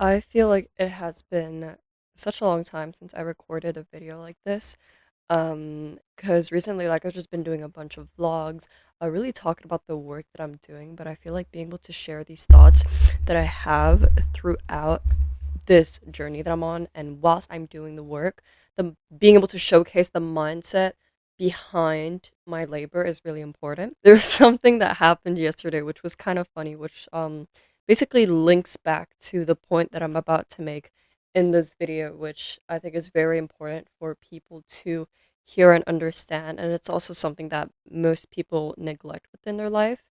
I feel like it has been such a long time since I recorded a video like this. Because recently, like, I've just been doing a bunch of vlogs, really talking about the work that I'm doing, but I feel like being able to share these thoughts that I have throughout this journey that I'm on, and whilst I'm doing the work, being able to showcase the mindset behind my labor is really important. There's something that happened yesterday which was kind of funny, which basically links back to the point that I'm about to make in this video, which I think is very important for people to hear and understand. And it's also something that most people neglect within their life.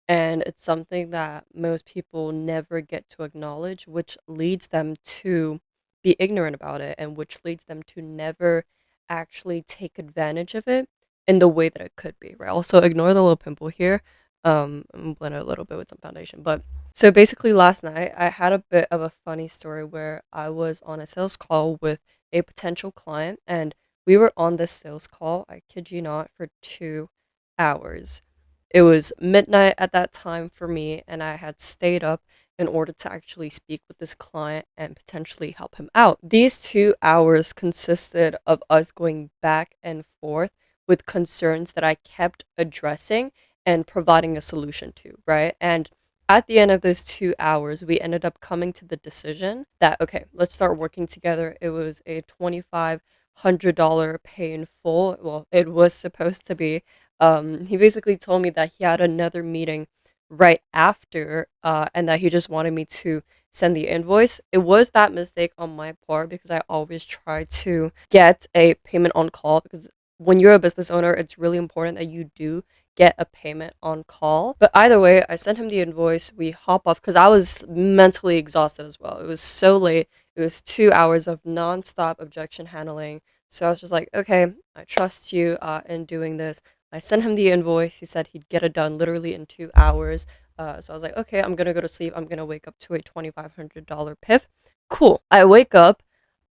And it's something that most people never get to acknowledge, which leads them to be ignorant about it and which leads them to never actually take advantage of it in the way that it could be, right? Also, ignore the little pimple here. I'm blend it a little bit with some foundation. But so basically, last night I had a bit of a funny story where I was on a sales call with a potential client, and we were on this sales call, I kid you not, for 2 hours. It was midnight at that time for me, and I had stayed up in order to actually speak with this client and potentially help him out. These 2 hours consisted of us going back and forth with concerns that I kept addressing and providing a solution to, right? And at the end of those 2 hours, we ended up coming to the decision that, okay, let's start working together. It was a $2,500 pay in full. Well, it was supposed to be. He basically told me that he had another meeting right after, and that he just wanted me to send the invoice. It was that mistake on my part because I always try to get a payment on call, because when you're a business owner, it's really important that you do get a payment on call. But either way, I sent him the invoice. We hop off because I was mentally exhausted as well. It was so late. It was 2 hours of nonstop objection handling. So I was just like, okay, I trust you in doing this. I sent him the invoice. He said he'd get it done literally in 2 hours. So I was like, okay, I'm gonna go to sleep. I'm gonna wake up to a $2,500 PIF. Cool. I wake up,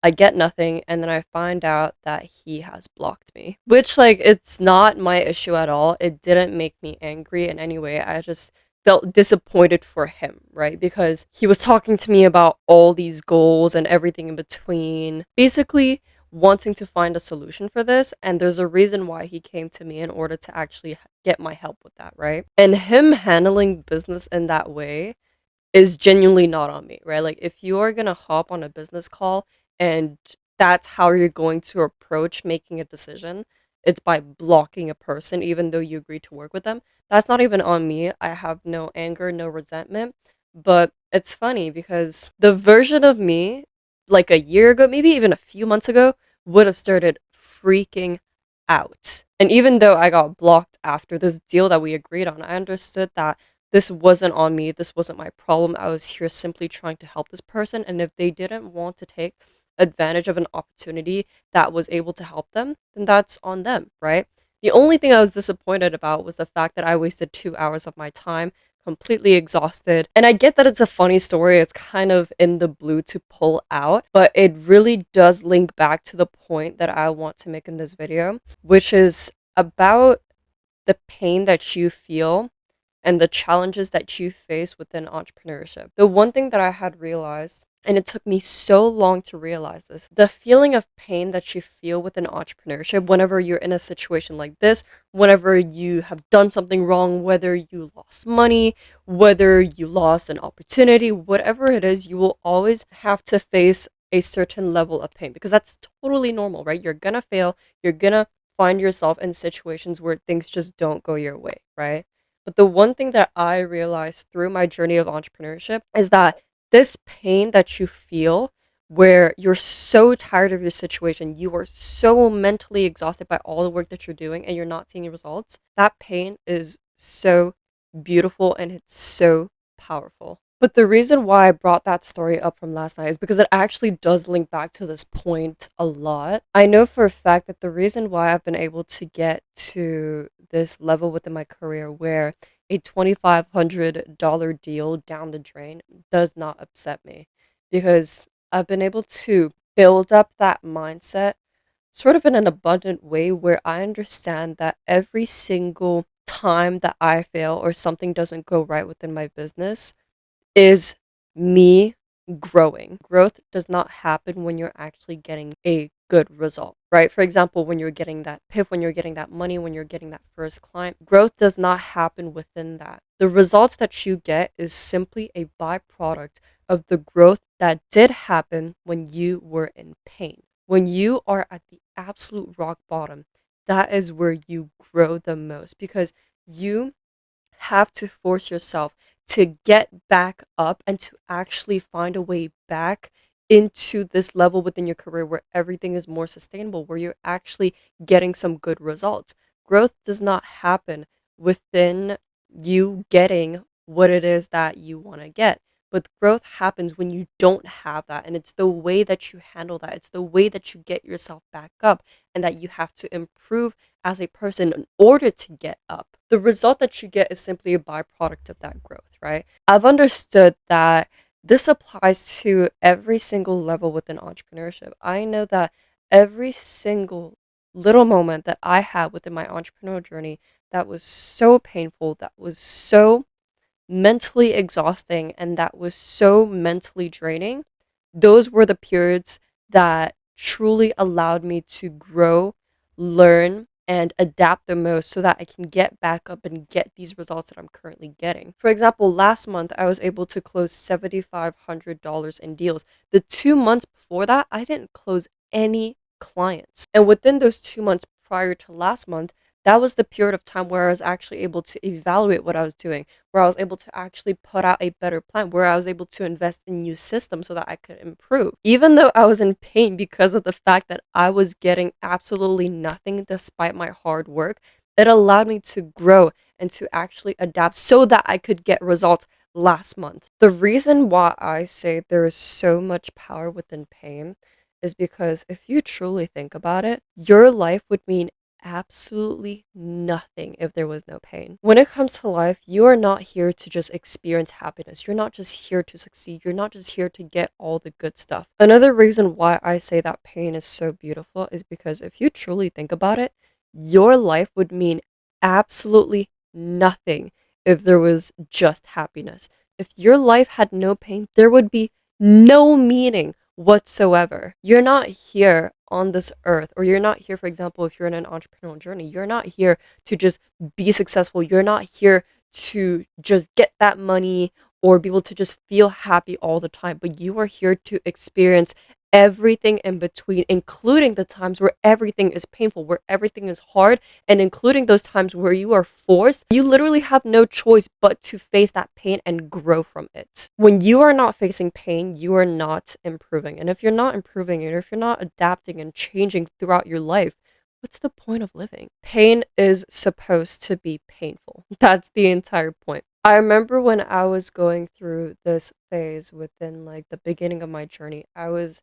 I get nothing, and then I find out that he has blocked me. Which, like, it's not my issue at all. It didn't make me angry in any way. I just felt disappointed for him, right? Because he was talking to me about all these goals and everything in between. Basically, wanting to find a solution for this, and there's a reason why he came to me in order to actually get my help with that, right? And him handling business in that way is genuinely not on me, right? Like, if you are gonna hop on a business call and that's how you're going to approach making a decision, it's by blocking a person even though you agree to work with them. That's not even on me. I have no anger, no resentment. But it's funny because the version of me, like a year ago, maybe even a few months ago, would have started freaking out. And even though I got blocked after this deal that we agreed on, I understood that this wasn't on me. This wasn't my problem. I was here simply trying to help this person. And if they didn't want to take advantage of an opportunity that was able to help them, then that's on them, right? The only thing I was disappointed about was the fact that I wasted 2 hours of my time completely exhausted. And I get that it's a funny story. It's kind of in the blue to pull out, but it really does link back to the point that I want to make in this video, which is about the pain that you feel and the challenges that you face within entrepreneurship. The one thing that I had realized, and it took me so long to realize this, the feeling of pain that you feel within entrepreneurship whenever you're in a situation like this, whenever you have done something wrong, whether you lost money, whether you lost an opportunity, whatever it is, you will always have to face a certain level of pain because that's totally normal, right? You're gonna fail, you're gonna find yourself in situations where things just don't go your way, right? But the one thing that I realized through my journey of entrepreneurship is that this pain that you feel, where you're so tired of your situation, you are so mentally exhausted by all the work that you're doing and you're not seeing results, that pain is so beautiful and it's so powerful. But the reason why I brought that story up from last night is because it actually does link back to this point a lot. I know for a fact that the reason why I've been able to get to this level within my career where a $2,500 deal down the drain does not upset me, because I've been able to build up that mindset sort of in an abundant way where I understand that every single time that I fail or something doesn't go right within my business is me growing. Growth does not happen when you're actually getting a good result, right? For example, when you're getting that PIF, when you're getting that money, when you're getting that first client, growth does not happen within that. The results that you get is simply a byproduct of the growth that did happen when you were in pain. When you are at the absolute rock bottom, that is where you grow the most because you have to force yourself to get back up and to actually find a way back into this level within your career where everything is more sustainable, where you're actually getting some good results. Growth does not happen within you getting what it is that you want to get. But growth happens when you don't have that. And it's the way that you handle that. It's the way that you get yourself back up and that you have to improve as a person in order to get up. The result that you get is simply a byproduct of that growth, right? I've understood that this applies to every single level within entrepreneurship. I know that every single little moment that I had within my entrepreneurial journey that was so painful, that was so mentally exhausting, and that was so mentally draining, those were the periods that truly allowed me to grow, learn, and adapt the most so that I can get back up and get these results that I'm currently getting. For example, last month I was able to close $7,500 in deals. The 2 months before that, I didn't close any clients. And within those 2 months prior to last month, that was the period of time where I was actually able to evaluate what I was doing, where I was able to actually put out a better plan, where I was able to invest in new systems so that I could improve. Even though I was in pain because of the fact that I was getting absolutely nothing despite my hard work, it allowed me to grow and to actually adapt so that I could get results last month. The reason why I say there is so much power within pain is because if you truly think about it, your life would mean absolutely nothing if there was no pain. When it comes to life, you are not here to just experience happiness. You're not just here to succeed. You're not just here to get all the good stuff. Another reason why I say that pain is so beautiful is because if you truly think about it, your life would mean absolutely nothing if there was just happiness. If your life had no pain, there would be no meaning whatsoever. You're not here on this earth, or you're not here, for example, if you're in an entrepreneurial journey, you're not here to just be successful. You're not here to just get that money or be able to just feel happy all the time, but you are here to experience everything in between, including the times where everything is painful, where everything is hard, and including those times where you are forced. You literally have no choice but to face that pain and grow from it. When you are not facing pain, you are not improving. And if you're not improving, and if you're not adapting and changing throughout your life, what's the point of living? Pain is supposed to be painful. That's the entire point. I remember when I was going through this phase within like the beginning of my journey, I was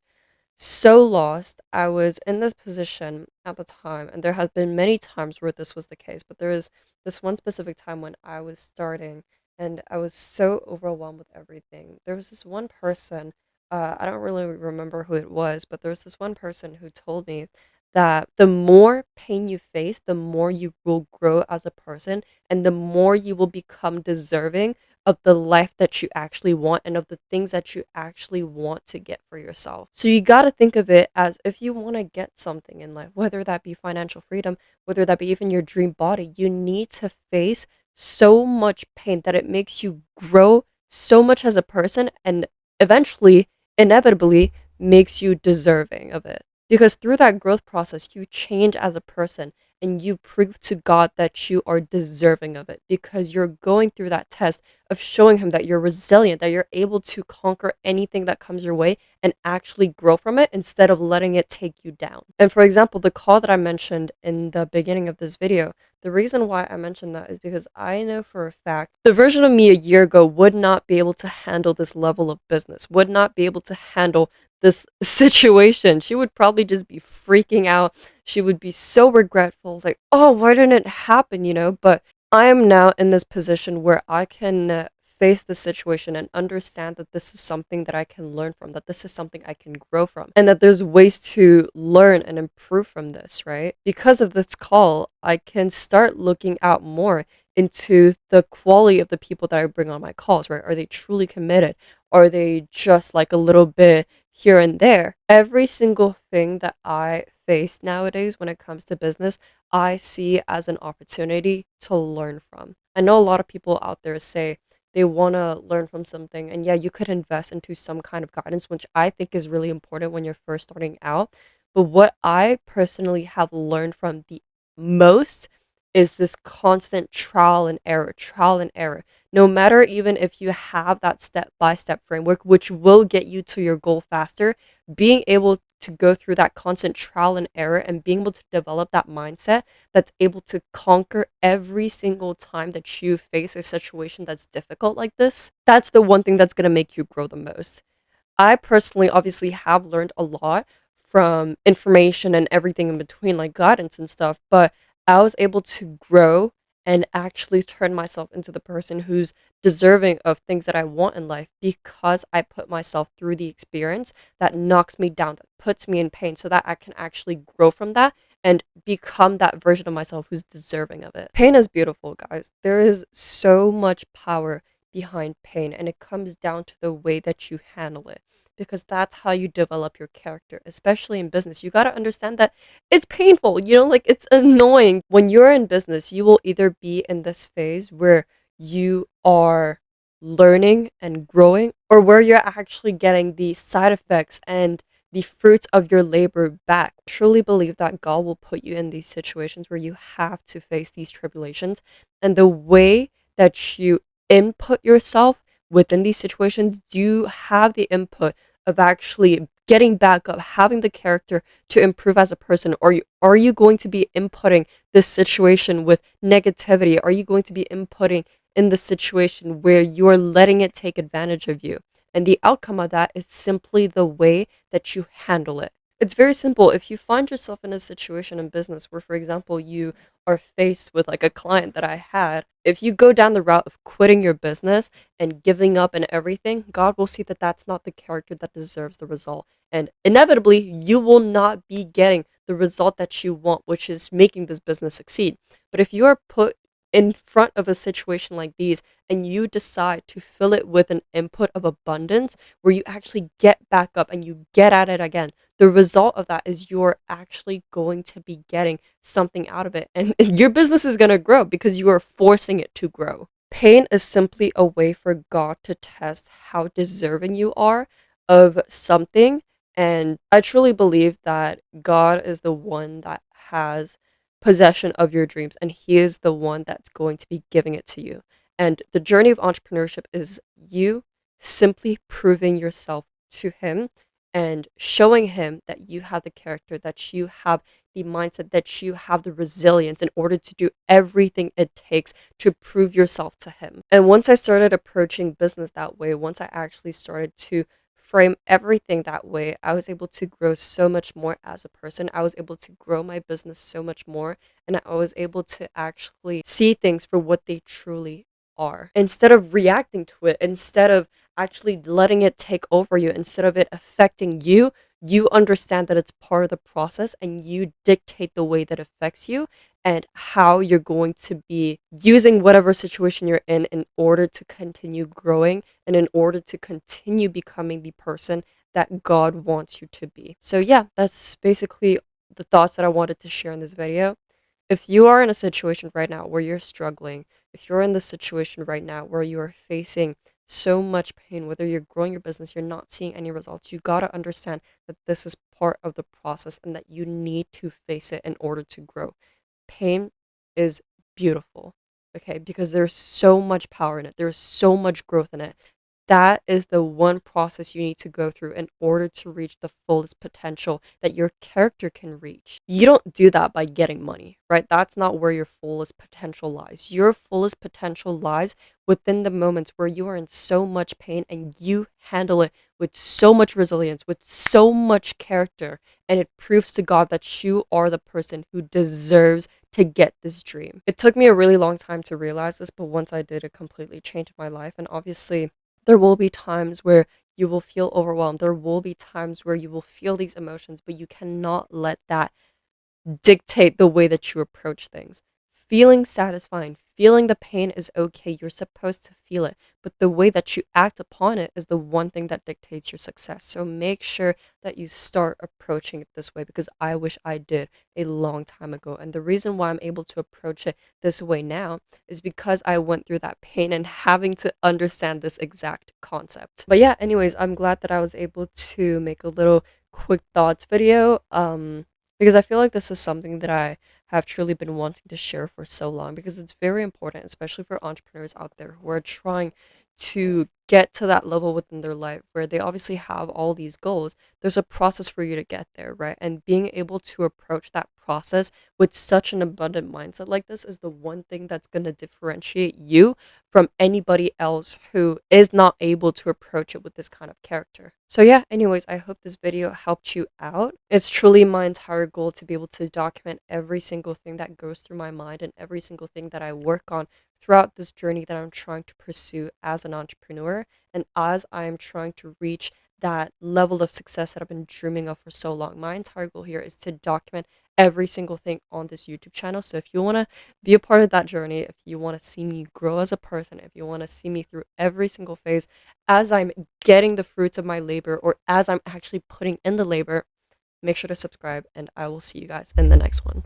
so lost. I was in this position at the time, and there have been many times where this was the case, but there is this one specific time when I was starting and I was so overwhelmed with everything. There was this one person, I don't really remember who it was, but there was this one person who told me that the more pain you face, the more you will grow as a person, and the more you will become deserving of the life that you actually want and of the things that you actually want to get for yourself. So you got to think of it as if you want to get something in life, whether that be financial freedom, whether that be even your dream body, you need to face so much pain that it makes you grow so much as a person and eventually, inevitably, makes you deserving of it. Because through that growth process, you change as a person and you prove to God that you are deserving of it because you're going through that test of showing Him that you're resilient, that you're able to conquer anything that comes your way and actually grow from it instead of letting it take you down. And for example, the call that I mentioned in the beginning of this video, the reason why I mentioned that is because I know for a fact the version of me a year ago would not be able to handle this level of business, would not be able to handle this situation. She would probably just be freaking out. She would be so regretful, like, oh, why didn't it happen, But I am now in this position where I can face the situation and understand that this is something that I can learn from, that this is something I can grow from, and that there's ways to learn and improve from this, right? Because of this call, I can start looking out more into the quality of the people that I bring on my calls, right? Are they truly committed? Are they just like a little bit here and there? Every single thing that I face nowadays when it comes to business, I see as an opportunity to learn from. I know a lot of people out there say they want to learn from something, and yeah, you could invest into some kind of guidance, which I think is really important when you're first starting out. But what I personally have learned from the most is this constant trial and error, trial and error. No matter even if you have that step by step framework, which will get you to your goal faster, being able to go through that constant trial and error and being able to develop that mindset that's able to conquer every single time that you face a situation that's difficult like this, that's the one thing that's going to make you grow the most. I personally obviously have learned a lot from information and everything in between, like guidance and stuff, but I was able to grow and actually turn myself into the person who's deserving of things that I want in life because I put myself through the experience that knocks me down, that puts me in pain, so that I can actually grow from that and become that version of myself who's deserving of it. Pain is beautiful, guys. There is so much power behind pain, and it comes down to the way that you handle it because that's how you develop your character, especially in business. You got to understand that it's painful, like it's annoying. When you're in business, you will either be in this phase where you are learning and growing, or where you're actually getting the side effects and the fruits of your labor back. I truly believe that God will put you in these situations where you have to face these tribulations, and the way that you input yourself within these situations, you have the input of actually getting back up, having the character to improve as a person? Or are you going to be inputting this situation with negativity? Are you going to be inputting in the situation where you're letting it take advantage of you? And the outcome of that is simply the way that you handle it. It's very simple. If you find yourself in a situation in business where, for example, you are faced with like a client that I had, if you go down the route of quitting your business and giving up and everything, God will see that that's not the character that deserves the result. And inevitably, you will not be getting the result that you want, which is making this business succeed. But if you are put in front of a situation like these and you decide to fill it with an input of abundance where you actually get back up and you get at it again, the result of that is you're actually going to be getting something out of it. And your business is going to grow because you are forcing it to grow. Pain is simply a way for God to test how deserving you are of something. And I truly believe that God is the one that has possession of your dreams, and He is the one that's going to be giving it to you. And the journey of entrepreneurship is you simply proving yourself to Him and showing Him that you have the character, that you have the mindset, that you have the resilience in order to do everything it takes to prove yourself to Him. And once I started approaching business that way, once I actually started to frame everything that way, I was able to grow so much more as a person. I was able to grow my business so much more, and I was able to actually see things for what they truly are. Instead of reacting to it, instead of actually letting it take over you, instead of it affecting you, you understand that it's part of the process and you dictate the way that affects you and how you're going to be using whatever situation you're in order to continue growing and in order to continue becoming the person that God wants you to be. So yeah, that's basically the thoughts that I wanted to share in this video. If you are in a situation right now where you're struggling, if you're in the situation right now where you are facing so much pain, whether you're growing your business, you're not seeing any results, you got to understand that this is part of the process and that you need to face it in order to grow. Pain is beautiful, okay? Because there's so much power in it. There's so much growth in it. That is the one process you need to go through in order to reach the fullest potential that your character can reach. You don't do that by getting money, right? That's not where your fullest potential lies. Your fullest potential lies within the moments where you are in so much pain and you handle it with so much resilience, with so much character, and it proves to God that you are the person who deserves to get this dream. It took me a really long time to realize this, but once I did, it completely changed my life. And obviously, there will be times where you will feel overwhelmed. There will be times where you will feel these emotions, but you cannot let that dictate the way that you approach things. feeling satisfying, feeling the pain is okay. You're supposed to feel it, but the way that you act upon it is the one thing that dictates your success. So make sure that you start approaching it this way, because I wish I did a long time ago. And the reason why I'm able to approach it this way now is because I went through that pain and having to understand this exact concept. But yeah, anyways, I'm glad that I was able to make a little quick thoughts video, because I feel like this is something that I have truly been wanting to share for so long, because it's very important, especially for entrepreneurs out there who are trying to get to that level within their life where they obviously have all these goals. There's a process for you to get there, right? And being able to approach that process with such an abundant mindset like this is the one thing that's going to differentiate you from anybody else who is not able to approach it with this kind of character. So yeah, anyways, I hope this video helped you out. It's truly my entire goal to be able to document every single thing that goes through my mind and every single thing that I work on throughout this journey that I'm trying to pursue as an entrepreneur, and as I am trying to reach that level of success that I've been dreaming of for so long. My entire goal here is to document every single thing on this YouTube channel. So if you want to be a part of that journey, if you want to see me grow as a person, if you want to see me through every single phase as I'm getting the fruits of my labor, or as I'm actually putting in the labor, make sure to subscribe, and I will see you guys in the next one.